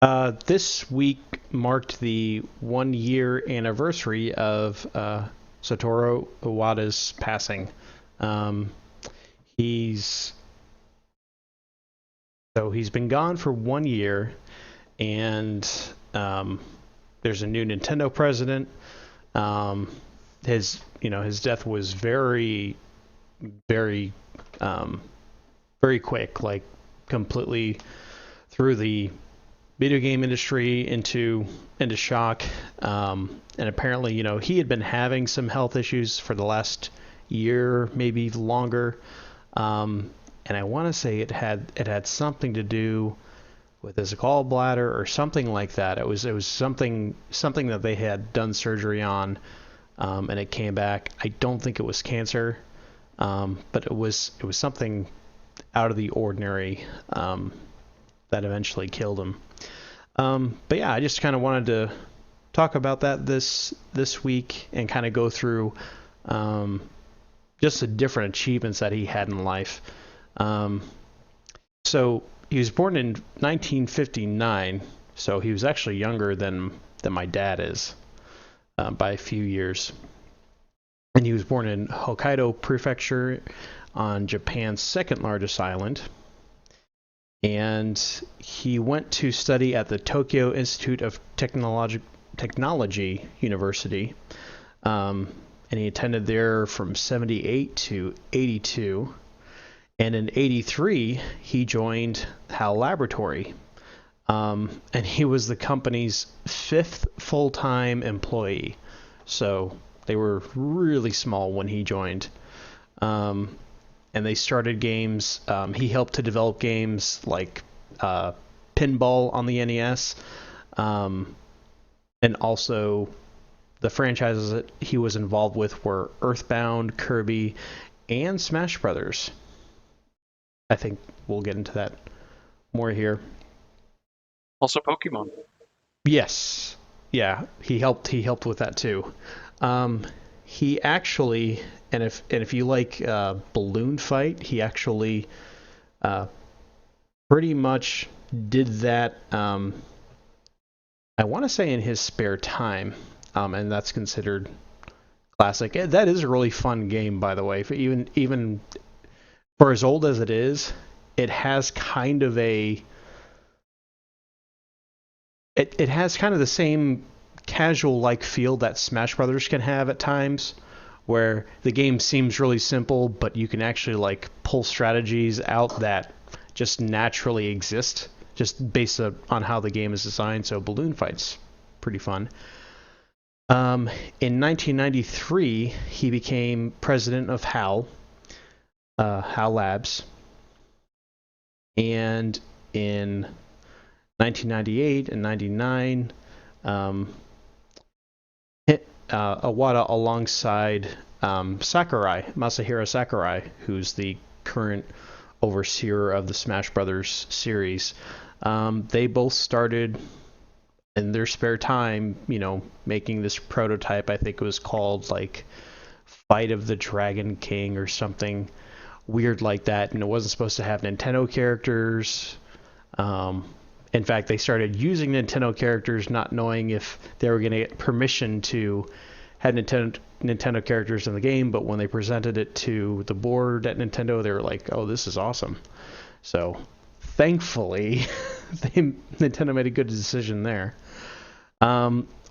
This week marked the 1 year anniversary of Satoru Iwata's passing. Um, he's he's been gone for 1 year, and um, there's a new Nintendo president. Um, his death was very um, very quick, like completely through the video game industry into shock. And apparently, he had been having some health issues for the last year, maybe longer. And I want to say it had something to do with his gallbladder or something like that. It was something that they had done surgery on, and it came back. I don't think it was cancer, but it was something out of the ordinary, that eventually killed him. But yeah, I just kind of wanted to talk about that this week and kind of go through um, just the different achievements that he had in life. Um, so he was born in 1959, so he was actually younger than my dad is, by a few years. And he was born in Hokkaido Prefecture on Japan's second largest island. And he went to study at the Tokyo Institute of Technology University, and he attended there from 78 to 82. And in 83, he joined HAL Laboratory, and he was the company's fifth full-time employee. So they were really small when he joined. Um, and they started games. He helped to develop games like Pinball on the NES, and also the franchises that he was involved with were Earthbound, Kirby, and Smash Brothers. I think we'll get into that more here. Also Pokemon. Yes, yeah, he helped with that too. Um, he actually, and if you like Balloon Fight, he actually uh, pretty much did that. I want to say in his spare time, and that's considered classic. That is a really fun game, by the way. Even for as old as it is, it has kind of a it has kind of the same casual like feel that Smash Brothers can have at times, where the game seems really simple, but you can actually like pull strategies out that just naturally exist, just based on how the game is designed. So Balloon Fight's pretty fun. In 1993, he became president of HAL Labs, and in 1998 and 99, um, Iwata alongside Masahiro Sakurai, who's the current overseer of the Smash Brothers series. They both started in their spare time, making this prototype. I think it was called like Fight of the Dragon King or something weird like that, and it wasn't supposed to have Nintendo characters. Um, in fact, they started using Nintendo characters, not knowing if they were going to get permission to have Nintendo characters in the game. But when they presented it to the board at Nintendo, they were like, "Oh, this is awesome!" So, thankfully, Nintendo made a good decision there.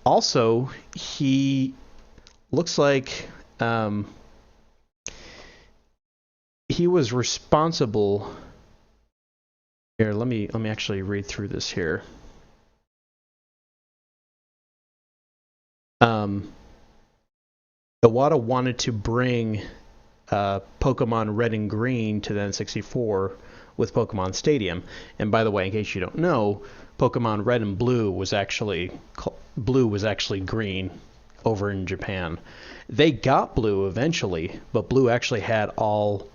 Also, he looks like he was responsible. Here, let me actually read through this here. Um, Iwata wanted to bring Pokemon Red and Green to the N64 with Pokemon Stadium. And by the way, in case you don't know, Pokemon Red and Blue was actually green over in Japan. They got Blue eventually, but Blue actually had all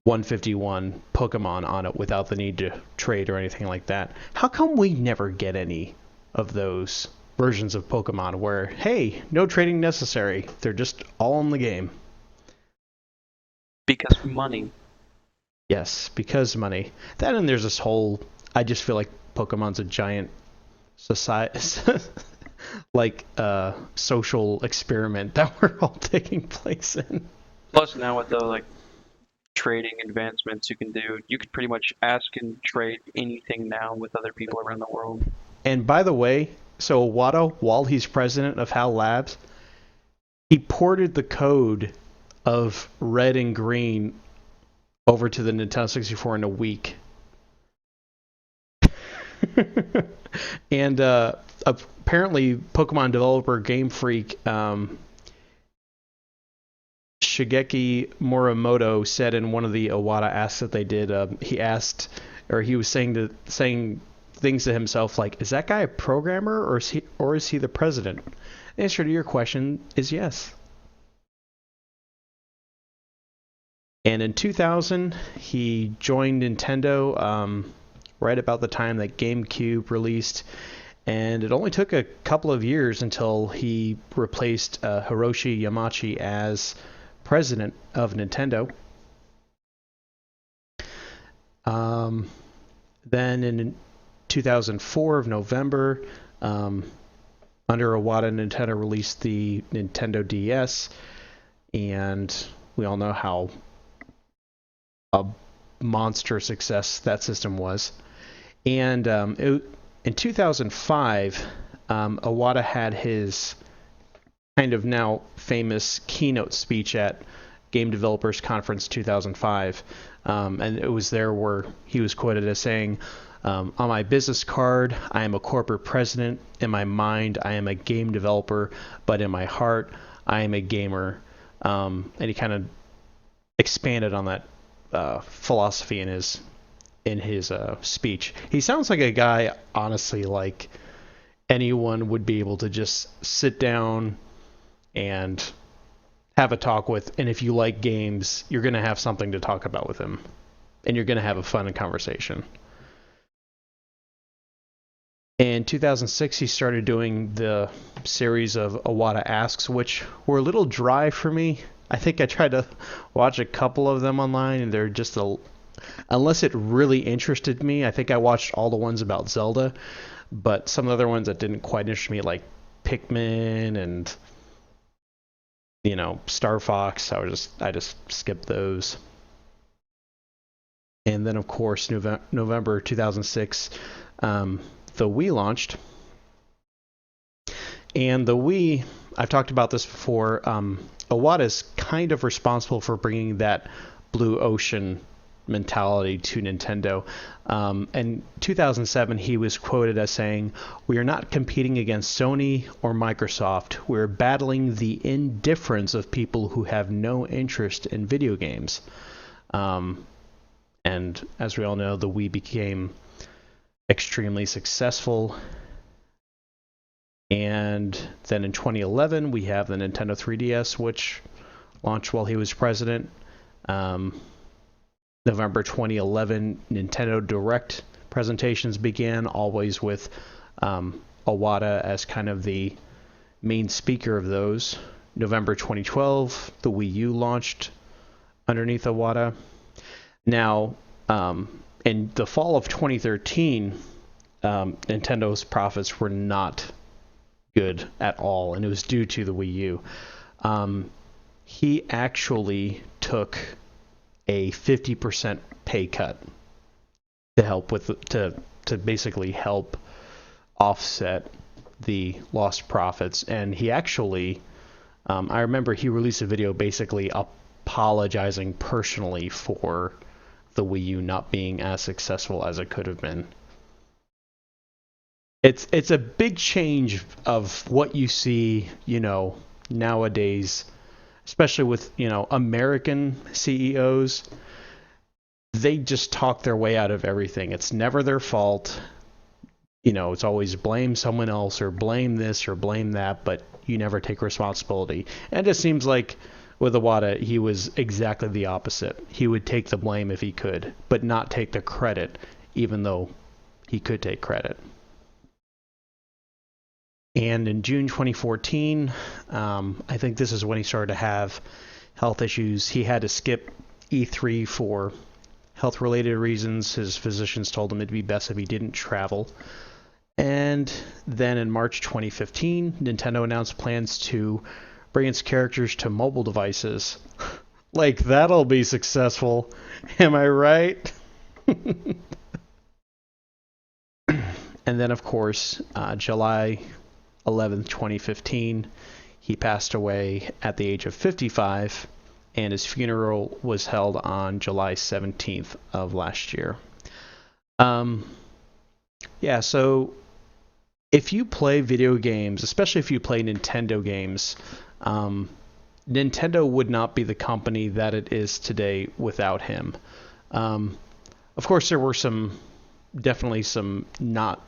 151 Pokemon on it without the need to trade or anything like that. How come we never get any of those versions of Pokemon where, hey, no trading necessary? They're just all in the game. Because money. Yes, because money. That and there's this whole. I just feel like Pokemon's a giant society, like social experiment that we're all taking place in. Plus, now with the like trading advancements you can do, you can pretty much ask and trade anything now with other people around the world. And by the way, so Iwata, while he's president of HAL Labs, he ported the code of red and green over to the Nintendo 64 in a week. And apparently, Pokemon developer Game Freak Shigeki Morimoto said in one of the Iwata asks that they did, he asked, or he was saying things to himself like, "Is that guy a programmer, or is he the president?" The answer to your question is yes. And in 2000, he joined Nintendo right about the time that GameCube released, and it only took a couple of years until he replaced Hiroshi Yamauchi as president of Nintendo. Then in 2004 of November, under Iwata, Nintendo released the Nintendo DS, and we all know how a monster success that system was. And in 2005, Iwata had his kind of now famous keynote speech at Game Developers Conference 2005. And it was there where he was quoted as saying, on my business card, I am a corporate president. In my mind, I am a game developer. But in my heart, I am a gamer. And he kind of expanded on that philosophy in his speech. He sounds like a guy, honestly, like anyone would be able to just sit down and have a talk with, and if you like games, you're going to have something to talk about with him, and you're going to have a fun conversation. In 2006, he started doing the series of Iwata Asks, which were a little dry for me. I think I tried to watch a couple of them online, and they're just unless it really interested me. I think I watched all the ones about Zelda, but some of the other ones that didn't quite interest me, like Pikmin and Star Fox, I just skipped those. And then of course November 2006, the Wii launched, and the Wii, I've talked about this before. Iwata is kind of responsible for bringing that blue ocean mentality to Nintendo. In 2007, he was quoted as saying, "We are not competing against Sony or Microsoft. We're battling the indifference of people who have no interest in video games." And as we all know, the Wii became extremely successful. And then in 2011, we have the Nintendo 3DS, which launched while he was president. November 2011, Nintendo Direct presentations began, always with Iwata as kind of the main speaker of those. November 2012, the Wii U launched underneath Iwata. Now, in the fall of 2013, Nintendo's profits were not good at all, and it was due to the Wii U. He actually took a 50% pay cut to help with to basically help offset the lost profits. And he actually, I remember he released a video basically apologizing personally for the Wii U not being as successful as it could have been. It's a big change of what you see, nowadays, especially with, American CEOs. They just talk their way out of everything. It's never their fault. It's always blame someone else or blame this or blame that, but you never take responsibility. And it seems like with Iwata, he was exactly the opposite. He would take the blame if he could, but not take the credit, even though he could take credit. And in June 2014, I think this is when he started to have health issues. He had to skip E3 for health-related reasons. His physicians told him it'd be best if he didn't travel. And then in March 2015, Nintendo announced plans to bring its characters to mobile devices. Like, that'll be successful. Am I right? And then, of course, July 11th, 2015, he passed away at the age of 55, and his funeral was held on July 17th of last year. Um, yeah, so if you play video games, especially if you play Nintendo games, um, Nintendo would not be the company that it is today without him. Um, of course, there were definitely some not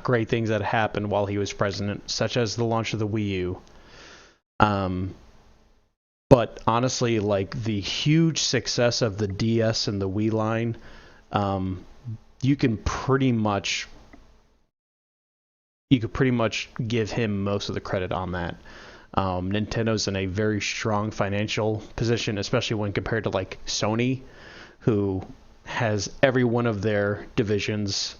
great things that happened while he was president, such as the launch of the Wii U. Um, but honestly, like the huge success of the DS and the Wii line, um, you can pretty much you could pretty much give him most of the credit on that. Nintendo's in a very strong financial position, especially when compared to like Sony, who has every one of their divisions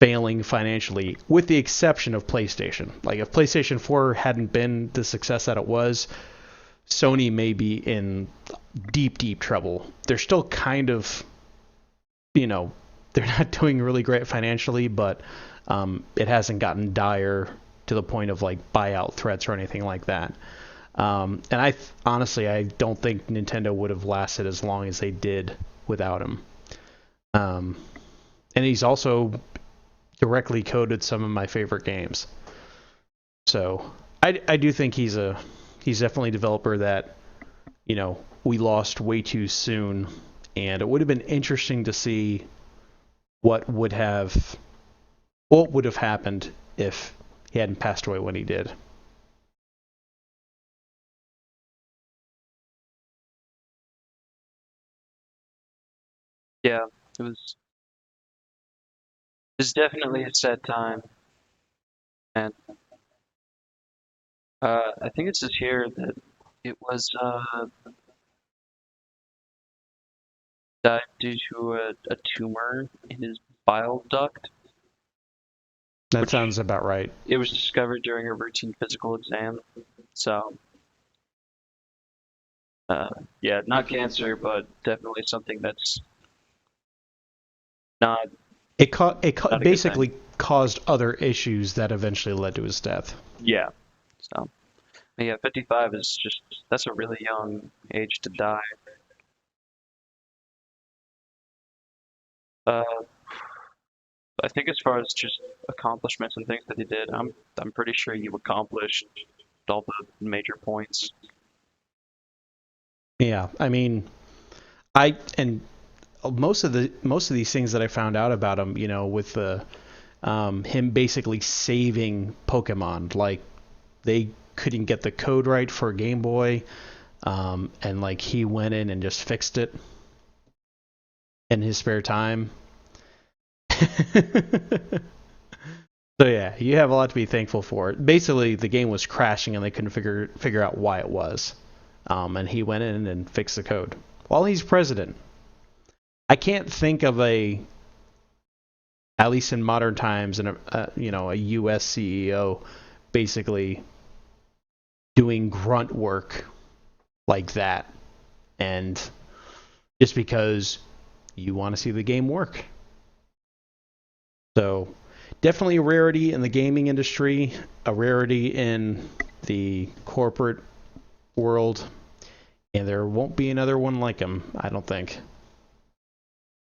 failing financially, with the exception of PlayStation. Like if PlayStation 4 hadn't been the success that it was, Sony may be in deep, deep trouble. They're still kind of, you know, they're not doing really great financially, but it hasn't gotten dire to the point of like buyout threats or anything like that. And honestly, I don't think Nintendo would have lasted as long as they did without him. And he's also directly coded some of my favorite games. So I do think he's definitely a developer that, you know, we lost way too soon, and it would have been interesting to see what would have happened if he hadn't passed away when he did. Yeah, it was definitely a sad time, and I think it says here that it was died due to a tumor in his bile duct, That which sounds about right. it was discovered during a routine physical exam. So, uh, yeah, not cancer, but definitely something that's not not a good thing. Basically caused other issues that eventually led to his death. Yeah. So, yeah, 55 is just that's a really young age to die. Uh, I think as far as just accomplishments and things that he did, I'm pretty sure you accomplished all the major points. Yeah, I mean, I and most of these things that I found out about him, you know, with the him basically saving Pokemon, like they couldn't get the code right for Game Boy, and like he went in and just fixed it in his spare time. So yeah, you have a lot to be thankful for. Basically, the game was crashing and they couldn't figure out why it was, and he went in and fixed the code while he's president. I can't think of at least in modern times, a U.S. CEO basically doing grunt work like that, and just because you want to see the game work. So definitely a rarity in the gaming industry, a rarity in the corporate world, and there won't be another one like him, I don't think.